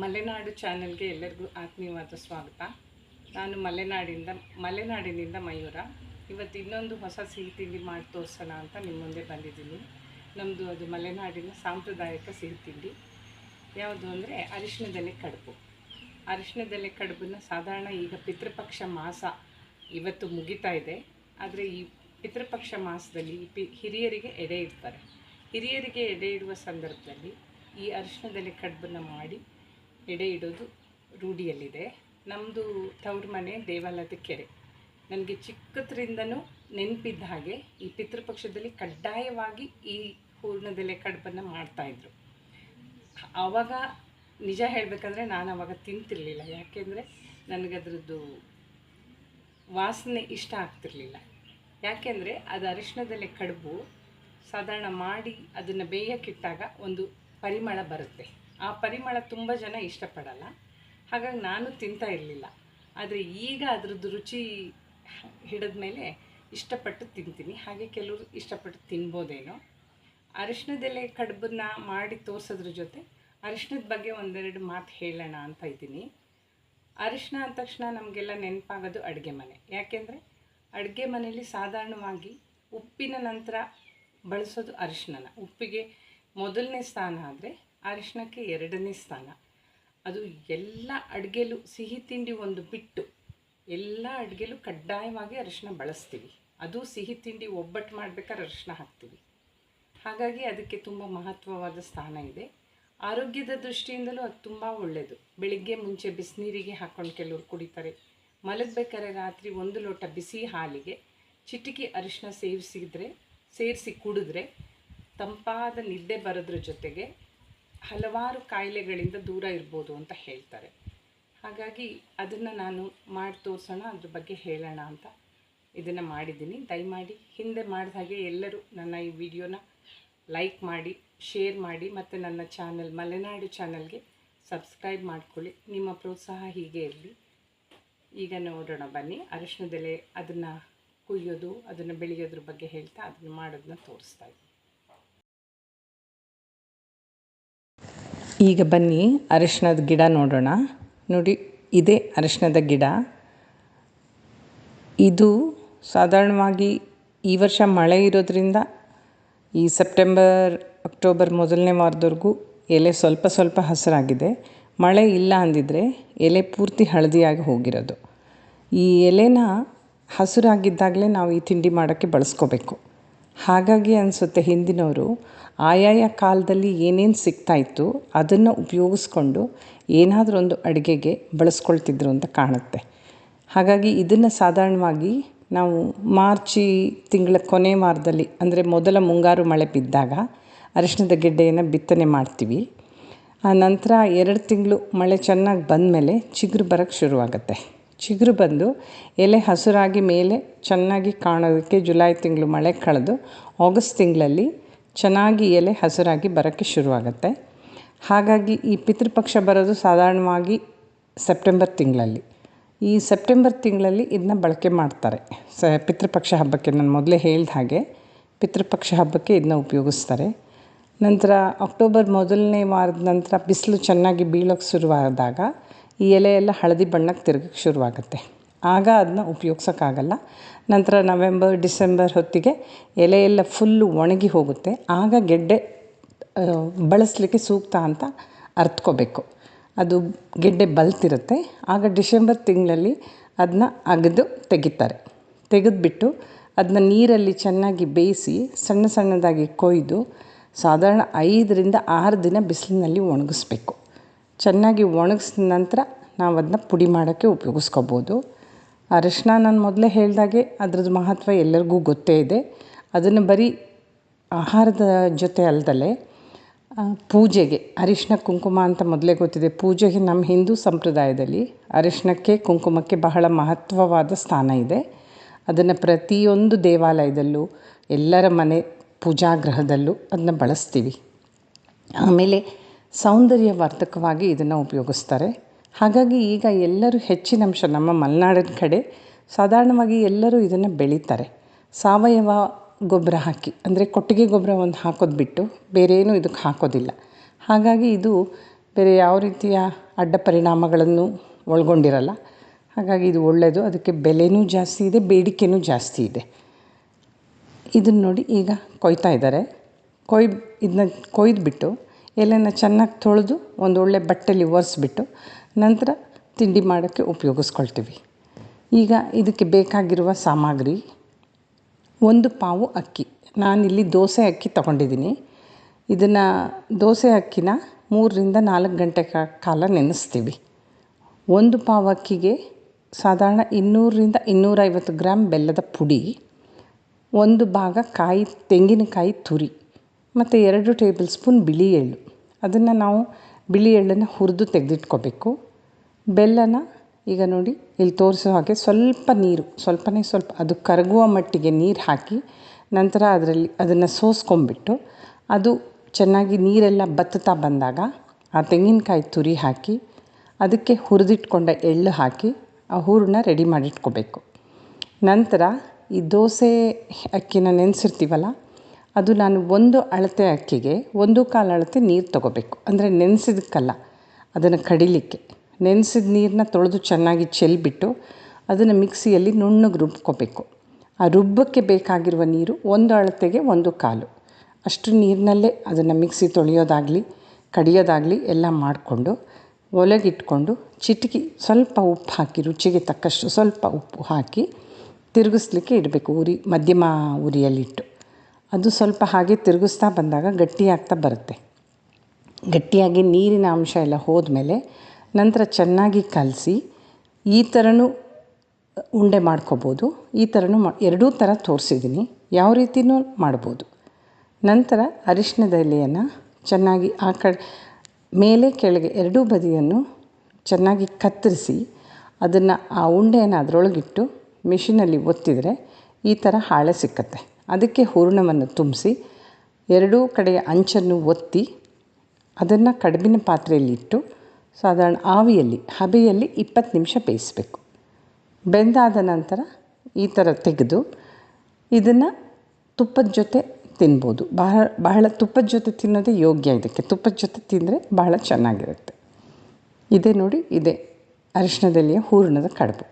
ಮಲೆನಾಡು ಚಾನೆಲ್ಗೆ ಎಲ್ಲರಿಗೂ ಆತ್ಮೀಯವಾದ ಸ್ವಾಗತ. ನಾನು ಮಲೆನಾಡಿನಿಂದ ಮಯೂರ. ಇವತ್ತು ಇನ್ನೊಂದು ಹೊಸ ಸಿಹಿ ತಿಂಡಿ ಮಾಡಿ ತೋರಿಸೋಣ ಅಂತ ನಿಮ್ಮ ಮುಂದೆ ಬಂದಿದ್ದೀನಿ. ನಮ್ಮದು ಅದು ಮಲೆನಾಡಿನ ಸಾಂಪ್ರದಾಯಿಕ ಸಿಹಿ ತಿಂಡಿ ಯಾವುದು ಅಂದರೆ ಅರಿಶಿಣದೆಲೆ ಕಡುಬು. ಅರಿಶಿಣದೆಲೆ ಕಡುಬನ್ನು ಸಾಧಾರಣ ಈಗ ಪಿತೃಪಕ್ಷ ಮಾಸ ಇವತ್ತು ಮುಗಿತಾ ಇದೆ. ಆದರೆ ಈ ಪಿತೃಪಕ್ಷ ಮಾಸದಲ್ಲಿ ಹಿರಿಯರಿಗೆ ಎಡೆ ಇಡ್ತಾರೆ. ಹಿರಿಯರಿಗೆ ಎಡೆ ಇಡುವ ಸಂದರ್ಭದಲ್ಲಿ ಈ ಅರಿಶಿಣದೆಲೆ ಕಡುಬನ್ನು ಮಾಡಿ ಎಡೆ ಇಡೋದು ರೂಢಿಯಲ್ಲಿದೆ. ನಮ್ಮದು ತವ್ರ ಮನೆ ದೇವಾಲಯದ ಕೆರೆ. ನನಗೆ ಚಿಕ್ಕದ್ರಿಂದನೂ ನೆನಪಿದ್ದ ಹಾಗೆ ಈ ಪಿತೃಪಕ್ಷದಲ್ಲಿ ಕಡ್ಡಾಯವಾಗಿ ಈ ಹೂರ್ಣದೆಲೆ ಕಡುಬನ್ನು ಮಾಡ್ತಾಯಿದ್ರು. ಆವಾಗ ನಿಜ ಹೇಳಬೇಕಂದ್ರೆ ನಾನು ಆವಾಗ ತಿಂತಿರಲಿಲ್ಲ. ಯಾಕೆಂದರೆ ನನಗದ್ರದ್ದು ವಾಸನೆ ಇಷ್ಟ ಆಗ್ತಿರಲಿಲ್ಲ. ಯಾಕೆಂದರೆ ಅದು ಅರಿಶಿಣದೆಲೆ ಕಡುಬು ಸಾಧಾರಣ ಮಾಡಿ ಅದನ್ನು ಬೇಯಕ್ಕಿಟ್ಟಾಗ ಒಂದು ಪರಿಮಳ ಬರುತ್ತೆ. ಆ ಪರಿಮಳ ತುಂಬ ಜನ ಇಷ್ಟಪಡಲ್ಲ. ಹಾಗಾಗಿ ನಾನು ತಿಂತಾ ಇರಲಿಲ್ಲ. ಆದರೆ ಈಗ ಅದರದ್ದು ರುಚಿ ಹಿಡಿದ ಮೇಲೆ ಇಷ್ಟಪಟ್ಟು ತಿಂತೀನಿ. ಹಾಗೆ ಕೆಲವರು ಇಷ್ಟಪಟ್ಟು ತಿನ್ಬೋದೇನೋ. ಅರಿಶಿಣದೆಲೆ ಕಡುಬನ್ನು ಮಾಡಿ ತೋರಿಸೋದ್ರ ಜೊತೆ ಅರಿಶಿಣದ ಬಗ್ಗೆ ಒಂದೆರಡು ಮಾತು ಹೇಳೋಣ ಅಂತ ಇದ್ದೀನಿ. ಅರಿಶಿಣ ಅಂದ ತಕ್ಷಣ ನಮಗೆಲ್ಲ ನೆನಪಾಗೋದು ಅಡುಗೆ ಮನೆ. ಯಾಕೆಂದರೆ ಅಡುಗೆ ಮನೆಯಲ್ಲಿ ಸಾಧಾರಣವಾಗಿ ಉಪ್ಪಿನ ನಂತರ ಬಳಸೋದು ಅರಿಶಿಣನ. ಉಪ್ಪಿಗೆ ಮೊದಲನೇ ಸ್ಥಾನ ಆದರೆ ಅರಿಶಿಣಕ್ಕೆ ಎರಡನೇ ಸ್ಥಾನ. ಅದು ಎಲ್ಲ ಅಡುಗೆಲೂ ಸಿಹಿ ತಿಂಡಿ ಒಂದು ಬಿಟ್ಟು ಎಲ್ಲ ಅಡುಗೆಲೂ ಕಡ್ಡಾಯವಾಗಿ ಅರಿಶಿಣ ಬಳಸ್ತೀವಿ. ಅದು ಸಿಹಿ ತಿಂಡಿ ಒಬ್ಬಟ್ಟು ಮಾಡಬೇಕಾದ್ರೆ ಅರಿಶಿಣ ಹಾಕ್ತೀವಿ. ಹಾಗಾಗಿ ಅದಕ್ಕೆ ತುಂಬ ಮಹತ್ವವಾದ ಸ್ಥಾನ ಇದೆ. ಆರೋಗ್ಯದ ದೃಷ್ಟಿಯಿಂದಲೂ ಅದು ತುಂಬ ಒಳ್ಳೆಯದು. ಬೆಳಿಗ್ಗೆ ಮುಂಚೆ ಬಿಸಿನೀರಿಗೆ ಹಾಕ್ಕೊಂಡು ಕೆಲವರು ಕುಡಿತಾರೆ. ಮಲಗಬೇಕಾದ್ರೆ ರಾತ್ರಿ 1 ಲೋಟ ಬಿಸಿ ಹಾಲಿಗೆ ಚಿಟಿಕೆ ಅರಿಶಿಣ ಸೇರಿಸಿ ಕುಡಿದ್ರೆ ತಂಪಾದ ನಿದ್ದೆ ಬರೋದ್ರ ಜೊತೆಗೆ ಹಲವಾರು ಕಾಯಿಲೆಗಳಿಂದ ದೂರ ಇರ್ಬೋದು ಅಂತ ಹೇಳ್ತಾರೆ. ಹಾಗಾಗಿ ಅದನ್ನು ನಾನು ಮಾಡಿ ತೋರಿಸೋಣ, ಅದ್ರ ಬಗ್ಗೆ ಹೇಳೋಣ ಅಂತ ಇದನ್ನು ಮಾಡಿದ್ದೀನಿ. ದಯಮಾಡಿ ಹಿಂದೆ ಮಾಡಿದ ಹಾಗೆ ಎಲ್ಲರೂ ನನ್ನ ಈ ವಿಡಿಯೋನ ಲೈಕ್ ಮಾಡಿ, ಶೇರ್ ಮಾಡಿ ಮತ್ತು ನನ್ನ ಚಾನಲ್ ಮಲೆನಾಡು ಚಾನಲ್ಗೆ ಸಬ್ಸ್ಕ್ರೈಬ್ ಮಾಡ್ಕೊಳ್ಳಿ. ನಿಮ್ಮ ಪ್ರೋತ್ಸಾಹ ಹೀಗೆ ಇರಲಿ. ಈಗ ನೋಡೋಣ ಬನ್ನಿ. ಅರಿಶಿಣದೆಲೆ ಅದನ್ನು ಕುಯ್ಯೋದು, ಅದನ್ನು ಬೆಳೆಯೋದ್ರ ಬಗ್ಗೆ ಹೇಳ್ತಾ ಅದನ್ನು ಮಾಡೋದನ್ನ ತೋರಿಸ್ತಾ ಇದ್ದೀನಿ. ಈಗ ಬನ್ನಿ ಅರಿಶಿಣದ ಗಿಡ ನೋಡೋಣ. ನೋಡಿ, ಇದೇ ಅರಿಶಿಣದ ಗಿಡ. ಇದು ಸಾಧಾರಣವಾಗಿ ಈ ವರ್ಷ ಮಳೆ ಇರೋದ್ರಿಂದ ಈ ಸೆಪ್ಟೆಂಬರ್ ಅಕ್ಟೋಬರ್ ಮೊದಲನೇ ವಾರದವರೆಗೂ ಎಲೆ ಸ್ವಲ್ಪ ಸ್ವಲ್ಪ ಹಸಿರಾಗಿದೆ. ಮಳೆ ಇಲ್ಲ ಅಂದಿದ್ರೆ ಎಲೆ ಪೂರ್ತಿ ಹಳದಿಯಾಗಿ ಹೋಗಿರೋದು. ಈ ಎಲೆನ ಹಸಿರಾಗಿದ್ದಾಗಲೇ ನಾವು ಈ ತಿಂಡಿ ಮಾಡೋಕ್ಕೆ ಬಳಸ್ಕೋಬೇಕು. ಹಾಗಾಗಿ ಅನಿಸುತ್ತೆ ಹಿಂದಿನವರು ಆಯಾಯ ಕಾಲದಲ್ಲಿ ಏನೇನು ಸಿಗ್ತಾಯಿತ್ತು ಅದನ್ನು ಉಪಯೋಗಿಸ್ಕೊಂಡು ಏನಾದರೂ ಒಂದು ಅಡುಗೆಗೆ ಬಳಸ್ಕೊಳ್ತಿದ್ರು ಅಂತ ಕಾಣುತ್ತೆ. ಹಾಗಾಗಿ ಇದನ್ನು ಸಾಧಾರಣವಾಗಿ ನಾವು ಮಾರ್ಚಿ ತಿಂಗಳ ಕೊನೆ ವಾರದಲ್ಲಿ, ಅಂದರೆ ಮೊದಲ ಮುಂಗಾರು ಮಳೆ ಬಿದ್ದಾಗ ಅರಿಶಿಣದ ಗೆಡ್ಡೆಯನ್ನು ಬಿತ್ತನೆ ಮಾಡ್ತೀವಿ. ಆ ನಂತರ 2 ತಿಂಗಳು ಮಳೆ ಚೆನ್ನಾಗಿ ಬಂದಮೇಲೆ ಚಿಗುರು ಬರೋಕ್ಕೆ ಶುರುವಾಗುತ್ತೆ. ಚಿಗುರು ಬಂದು ಎಲೆ ಹಸಿರಾಗಿ ಮೇಲೆ ಚೆನ್ನಾಗಿ ಕಾಣೋದಕ್ಕೆ ಜುಲೈ ತಿಂಗಳು ಮಳೆ ಕಳೆದು ಆಗಸ್ಟ್ ತಿಂಗಳಲ್ಲಿ ಚೆನ್ನಾಗಿ ಎಲೆ ಹಸಿರಾಗಿ ಬರೋಕ್ಕೆ ಶುರುವಾಗುತ್ತೆ. ಹಾಗಾಗಿ ಈ ಪಿತೃಪಕ್ಷ ಬರೋದು ಸಾಧಾರಣವಾಗಿ ಸೆಪ್ಟೆಂಬರ್ ತಿಂಗಳಲ್ಲಿ. ಈ ಸೆಪ್ಟೆಂಬರ್ ತಿಂಗಳಲ್ಲಿ ಇದನ್ನ ಬಳಕೆ ಮಾಡ್ತಾರೆ. ಪಿತೃಪಕ್ಷ ಹಬ್ಬಕ್ಕೆ ನಾನು ಮೊದಲೇ ಹೇಳಿದ ಹಾಗೆ ಪಿತೃಪಕ್ಷ ಹಬ್ಬಕ್ಕೆ ಇದನ್ನ ಉಪಯೋಗಿಸ್ತಾರೆ. ನಂತರ ಅಕ್ಟೋಬರ್ ಮೊದಲನೇ ವಾರದ ನಂತರ ಬಿಸಿಲು ಚೆನ್ನಾಗಿ ಬೀಳೋಕ್ಕೆ ಶುರುವಾದಾಗ ಈ ಎಲೆ ಎಲ್ಲ ಹಳದಿ ಬಣ್ಣಕ್ಕೆ ತಿರುಗಕ್ಕೆ ಶುರುವಾಗುತ್ತೆ. ಆಗ ಅದನ್ನ ಉಪಯೋಗ್ಸೋಕ್ಕಾಗಲ್ಲ. ನಂತರ ನವೆಂಬರ್ ಡಿಸೆಂಬರ್ ಹೊತ್ತಿಗೆ ಎಲೆ ಎಲ್ಲ ಫುಲ್ಲು ಒಣಗಿ ಹೋಗುತ್ತೆ. ಆಗ ಗೆಡ್ಡೆ ಬಳಸಲಿಕ್ಕೆ ಸೂಕ್ತ ಅಂತ ಅರ್ತ್ಕೋಬೇಕು. ಅದು ಗೆಡ್ಡೆ ಬಲ್ತಿರುತ್ತೆ. ಆಗ ಡಿಸೆಂಬರ್ ತಿಂಗಳಲ್ಲಿ ಅದನ್ನ ಅಗೆದು ತೆಗಿತಾರೆ. ತೆಗೆದುಬಿಟ್ಟು ಅದನ್ನ ನೀರಲ್ಲಿ ಚೆನ್ನಾಗಿ ಬೇಯಿಸಿ ಸಣ್ಣ ಸಣ್ಣದಾಗಿ ಕೊಯ್ದು ಸಾಧಾರಣ 5ರಿಂದ 6 ದಿನ ಬಿಸಿಲಿನಲ್ಲಿ ಒಣಗಿಸ್ಬೇಕು. ಚೆನ್ನಾಗಿ ಒಣಗಿಸಿದ ನಂತರ ನಾವು ಅದನ್ನ ಪುಡಿ ಮಾಡೋಕ್ಕೆ ಉಪಯೋಗಿಸ್ಕೋಬೋದು. ಅರಿಶಿಣ ನಾನು ಮೊದಲೇ ಹೇಳಿದಾಗೆ ಅದರದ್ದು ಮಹತ್ವ ಎಲ್ಲರಿಗೂ ಗೊತ್ತೇ ಇದೆ. ಅದನ್ನು ಬರೀ ಆಹಾರದ ಜೊತೆ ಅಲ್ಲದಲೇ ಪೂಜೆಗೆ ಅರಿಶಿಣ ಕುಂಕುಮ ಅಂತ ಮೊದಲೇ ಗೊತ್ತಿದೆ. ಪೂಜೆಗೆ ನಮ್ಮ ಹಿಂದೂ ಸಂಪ್ರದಾಯದಲ್ಲಿ ಅರಿಶಿಣಕ್ಕೆ ಕುಂಕುಮಕ್ಕೆ ಬಹಳ ಮಹತ್ವವಾದ ಸ್ಥಾನ ಇದೆ. ಅದನ್ನು ಪ್ರತಿಯೊಂದು ದೇವಾಲಯದಲ್ಲೂ ಎಲ್ಲರ ಮನೆ ಪೂಜಾಗೃಹದಲ್ಲೂ ಅದನ್ನ ಬಳಸ್ತೀವಿ. ಆಮೇಲೆ ಸೌಂದರ್ಯವರ್ಧಕವಾಗಿ ಇದನ್ನು ಉಪಯೋಗಿಸ್ತಾರೆ. ಹಾಗಾಗಿ ಈಗ ಎಲ್ಲರೂ ಹೆಚ್ಚಿನ ಅಂಶ ನಮ್ಮ ಮಲೆನಾಡಿನ ಕಡೆ ಸಾಧಾರಣವಾಗಿ ಎಲ್ಲರೂ ಇದನ್ನು ಬೆಳೀತಾರೆ. ಸಾವಯವ ಗೊಬ್ಬರ ಹಾಕಿ, ಅಂದರೆ ಕೊಟ್ಟಿಗೆ ಗೊಬ್ಬರ ಒಂದು ಹಾಕೋದು ಬಿಟ್ಟು ಬೇರೇನೂ ಇದಕ್ಕೆ ಹಾಕೋದಿಲ್ಲ. ಹಾಗಾಗಿ ಇದು ಬೇರೆ ಯಾವ ರೀತಿಯ ಅಡ್ಡ ಪರಿಣಾಮಗಳನ್ನು ಒಳಗೊಂಡಿರಲ್ಲ. ಹಾಗಾಗಿ ಇದು ಒಳ್ಳೆಯದು. ಅದಕ್ಕೆ ಬೆಲೆನೂ ಜಾಸ್ತಿ ಇದೆ, ಬೇಡಿಕೆನೂ ಜಾಸ್ತಿ ಇದೆ. ಇದನ್ನು ನೋಡಿ ಈಗ ಕೊಯ್ತಾ ಇದ್ದಾರೆ. ಇದನ್ನ ಕೊಯ್ದುಬಿಟ್ಟು ಎಲೆನ ಚೆನ್ನಾಗಿ ತೊಳೆದು ಒಂದು ಒಳ್ಳೆ ಬಟ್ಟೆಯಲ್ಲಿ ಒರೆಸ್ಬಿಟ್ಟು ನಂತರ ತಿಂಡಿ ಮಾಡೋಕ್ಕೆ ಉಪಯೋಗಿಸ್ಕೊಳ್ತೀವಿ. ಈಗ ಇದಕ್ಕೆ ಬೇಕಾಗಿರುವ ಸಾಮಗ್ರಿ: 1 ಪಾವು ಅಕ್ಕಿ. ನಾನಿಲ್ಲಿ ದೋಸೆ ಅಕ್ಕಿ ತೊಗೊಂಡಿದ್ದೀನಿ. ಇದನ್ನು ದೋಸೆ ಅಕ್ಕಿನ 3ರಿಂದ 4 ಗಂಟೆ ಕಾಲ ನೆನೆಸ್ತೀವಿ. 1 ಪಾವು ಅಕ್ಕಿಗೆ ಸಾಧಾರಣ 200ರಿಂದ 250 ಗ್ರಾಮ್ ಬೆಲ್ಲದ ಪುಡಿ, 1 ಭಾಗ ತೆಂಗಿನಕಾಯಿ ತುರಿ ಮತ್ತು 2 ಟೇಬಲ್ ಸ್ಪೂನ್ ಬಿಳಿ ಎಳ್ಳು. ಅದನ್ನು ನಾವು ಬಿಳಿ ಎಳ್ಳನ್ನು ಹುರಿದು ತೆಗೆದಿಟ್ಕೋಬೇಕು. ಬೆಲ್ಲನ ಈಗ ನೋಡಿ ಇಲ್ಲಿ ತೋರಿಸೋ ಹಾಗೆ ಸ್ವಲ್ಪ ನೀರು, ಸ್ವಲ್ಪ ಅದು ಕರಗುವ ಮಟ್ಟಿಗೆ ನೀರು ಹಾಕಿ ನಂತರ ಅದನ್ನು ಸೋಸ್ಕೊಂಬಿಟ್ಟು ಅದು ಚೆನ್ನಾಗಿ ನೀರೆಲ್ಲ ಬತ್ತುತ್ತಾ ಬಂದಾಗ ಆ ತೆಂಗಿನಕಾಯಿ ತುರಿ ಹಾಕಿ ಅದಕ್ಕೆ ಹುರಿದಿಟ್ಕೊಂಡ ಎಳ್ಳು ಹಾಕಿ ಆ ಹೂರಣ ರೆಡಿ ಮಾಡಿಟ್ಕೋಬೇಕು. ನಂತರ ಈ ದೋಸೆ ಅಕ್ಕಿನ ನೆನೆಸಿರ್ತೀವಲ್ಲ, ಅದು ನಾನು 1 ಅಳತೆ ಅಕ್ಕಿಗೆ 1/4 ಅಳತೆ ನೀರು ತೊಗೋಬೇಕು. ಅಂದರೆ ನೆನೆಸಿದಕ್ಕಲ್ಲ, ಅದನ್ನು ಕಡಿಲಿಕ್ಕೆ. ನೆನೆಸಿದ ನೀರನ್ನ ತೊಳೆದು ಚೆನ್ನಾಗಿ ಚೆಲ್ಲಿಬಿಟ್ಟು ಅದನ್ನು ಮಿಕ್ಸಿಯಲ್ಲಿ ನುಣ್ಣಗೆ ರುಬ್ಕೋಬೇಕು. ಆ ರುಬ್ಬಕ್ಕೆ ಬೇಕಾಗಿರುವ ನೀರು 1 ಅಳತೆಗೆ 1/4 ಅಷ್ಟು ನೀರಿನಲ್ಲೇ ಅದನ್ನು ಮಿಕ್ಸಿ ತೊಳೆಯೋದಾಗಲಿ ಕಡಿಯೋದಾಗಲಿ ಎಲ್ಲ ಮಾಡಿಕೊಂಡು ಒಲೆಗಿಟ್ಕೊಂಡು ಚಿಟಕಿ ಸ್ವಲ್ಪ ಉಪ್ಪು ಹಾಕಿ, ರುಚಿಗೆ ತಕ್ಕಷ್ಟು ಸ್ವಲ್ಪ ಉಪ್ಪು ಹಾಕಿ ತಿರುಗಿಸ್ಲಿಕ್ಕೆ ಇಡಬೇಕು. ಮಧ್ಯಮ ಉರಿಯಲ್ಲಿಟ್ಟು ಅದು ಸ್ವಲ್ಪ ಹಾಗೆ ತಿರುಗಿಸ್ತಾ ಬಂದಾಗ ಗಟ್ಟಿಯಾಗ್ತಾ ಬರುತ್ತೆ. ಗಟ್ಟಿಯಾಗಿ ನೀರಿನ ಅಂಶ ಎಲ್ಲ ಹೋದ್ಮೇಲೆ ನಂತರ ಚೆನ್ನಾಗಿ ಕಲಸಿ ಈ ಥರನೂ ಉಂಡೆ ಮಾಡ್ಕೋಬೋದು. ಈ ಥರನೂ ಎರಡೂ ಥರ ತೋರಿಸಿದ್ದೀನಿ, ಯಾವ ರೀತಿಯೂ ಮಾಡ್ಬೋದು. ನಂತರ ಅರಿಶಿಣದ ಎಲೆಯನ್ನು ಚೆನ್ನಾಗಿ ಮೇಲೆ ಕೆಳಗೆ ಎರಡೂ ಬದಿಯನ್ನು ಚೆನ್ನಾಗಿ ಕತ್ತರಿಸಿ ಅದನ್ನು ಆ ಉಂಡೆಯನ್ನು ಅದರೊಳಗಿಟ್ಟು ಮಿಷಿನಲ್ಲಿ ಒತ್ತಿದರೆ ಈ ಥರ ಹಾಳೆ ಸಿಕ್ಕತ್ತೆ. ಅದಕ್ಕೆ ಹೂರಣವನ್ನು ತುಂಬಿಸಿ ಎರಡೂ ಕಡೆಯ ಅಂಚನ್ನು ಒತ್ತಿ ಅದನ್ನು ಕಡುಬಿನ ಪಾತ್ರೆಯಲ್ಲಿಟ್ಟು ಸಾಧಾರಣ ಹಬೆಯಲ್ಲಿ 20 ನಿಮಿಷ ಬೇಯಿಸಬೇಕು. ಬೆಂದಾದ ನಂತರ ಈ ಥರ ತೆಗೆದು ಇದನ್ನು ತುಪ್ಪದ ಜೊತೆ ತಿನ್ಬೋದು. ಬಹಳ ತುಪ್ಪದ ಜೊತೆ ತಿನ್ನೋದೇ ಯೋಗ್ಯ. ಇದಕ್ಕೆ ತುಪ್ಪದ ಜೊತೆ ತಿಂದರೆ ಬಹಳ ಚೆನ್ನಾಗಿರುತ್ತೆ. ಇದೇ ನೋಡಿ, ಇದೇ ಅರಿಶಿಣದ ಎಲೆಯ ಹೂರಣದ ಕಡುಬು.